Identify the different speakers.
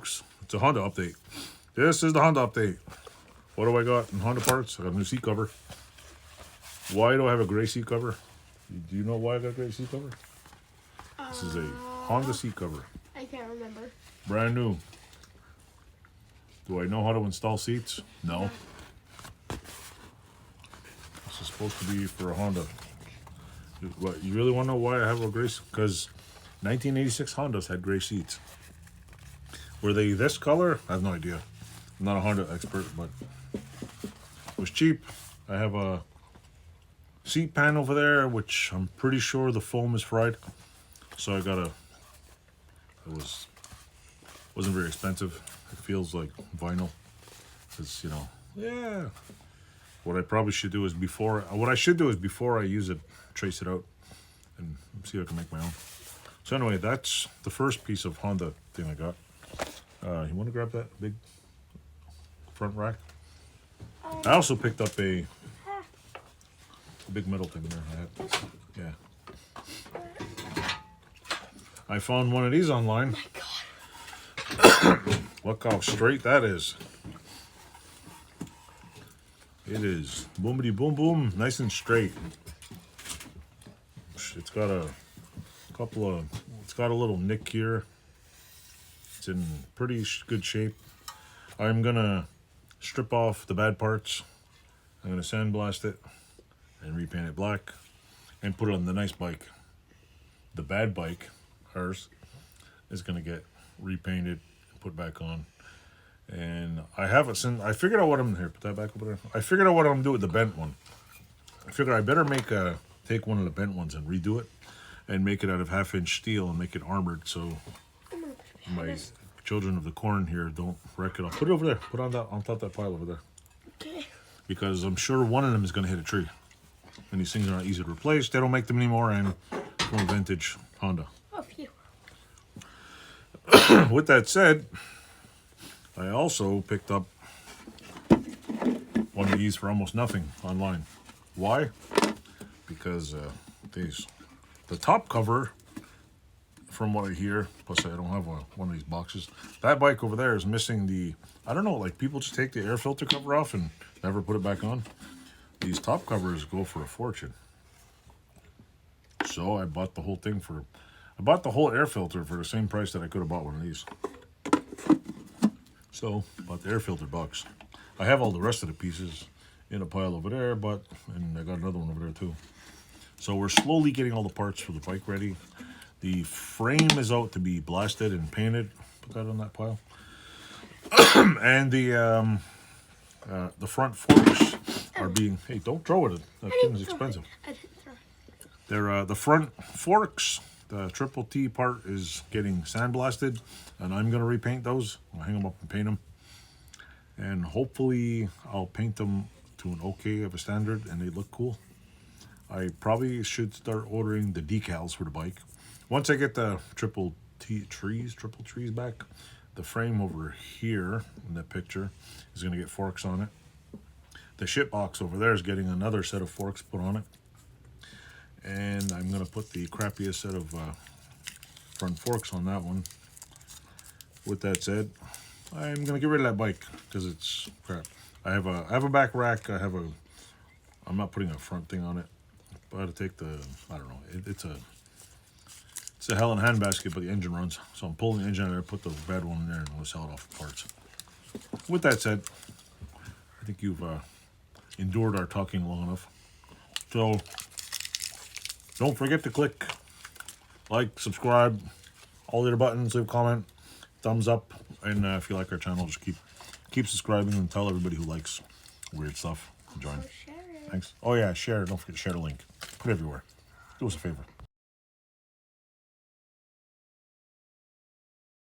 Speaker 1: folks. It's a Honda update. This is the Honda update. What do I got in Honda parts? I got a new seat cover. Why do I have a gray seat cover? Do you know why I got a gray seat cover? This is a Honda seat cover.
Speaker 2: I can't remember.
Speaker 1: Brand new. Do I know how to install seats? No. This is supposed to be for a Honda. What, you really want to know why I have a gray? Because 1986 Hondas had gray seats. Were they this color? I have no idea. I'm not a Honda expert, but it was cheap. I have a seat pan over there, which I'm pretty sure the foam is fried. So I got a. It wasn't very expensive. It feels like vinyl. It's, you know, yeah. What I probably should do is before I use it, trace it out and see if I can make my own. So anyway, that's the first piece of Honda thing I got. You want to grab that big front rack? I also picked up a big metal thing there. Yeah. I found one of these online.
Speaker 2: Oh my God.
Speaker 1: Look how straight that is. It is boomity boom boom, nice and straight. It's got a it's got a little nick here. It's in pretty good shape. I'm gonna strip off the bad parts. I'm gonna sandblast it and repaint it black and put it on the nice bike. The bad bike, ours, is gonna get repainted and put back on. And I I figured out what I'm here. Put that back over there. I figured out what I'm gonna do with the bent one. I figured I better take one of the bent ones and redo it, and make it out of 1/2-inch steel and make it armored, so my children of the corn here don't wreck it. I'll put it over there. Put it on top of that pile over there.
Speaker 2: Okay.
Speaker 1: Because I'm sure one of them is gonna hit a tree. And these things are not easy to replace. They don't make them anymore, and from a vintage Honda.
Speaker 2: Oh, phew.
Speaker 1: With that said, I also picked up one of these for almost nothing online. Why? Because the top cover, from what I hear, plus I don't have one of these boxes. That bike over there is missing the, I don't know, like people just take the air filter cover off and never put it back on. These top covers go for a fortune. So I bought the whole air filter for the same price that I could have bought one of these. So, bought the air filter box. I have all the rest of the pieces in a pile over there, and I got another one over there too. So we're slowly getting all the parts for the bike ready. The frame is out to be blasted and painted. Put that on that pile. And the front forks are being. Hey, don't throw it. That thing is expensive. They're the front forks. The triple T part is getting sandblasted, and I'm gonna repaint those. I'll hang them up and paint them, and hopefully I'll paint them to an okay of a standard, and they look cool. I probably should start ordering the decals for the bike. Once I get the triple trees back, the frame over here in that picture is gonna get forks on it. The shit box over there is getting another set of forks put on it. And I'm going to put the crappiest set of front forks on that one. With that said, I'm going to get rid of that bike because it's crap. I have a back rack. I'm not putting a front thing on it. But I had to take I don't know. It's a hell in a handbasket, but the engine runs. So I'm pulling the engine out of there, put the bad one in there, and I'm going to sell it off the parts. With that said, I think you've endured our talking long enough. So don't forget to click like, subscribe, all the other buttons, leave a comment, thumbs up, and if you like our channel, just keep subscribing and tell everybody who likes weird stuff to join.
Speaker 2: Share it.
Speaker 1: Thanks. Oh yeah, share. Don't forget to share the link. Put it everywhere. Do us a favor.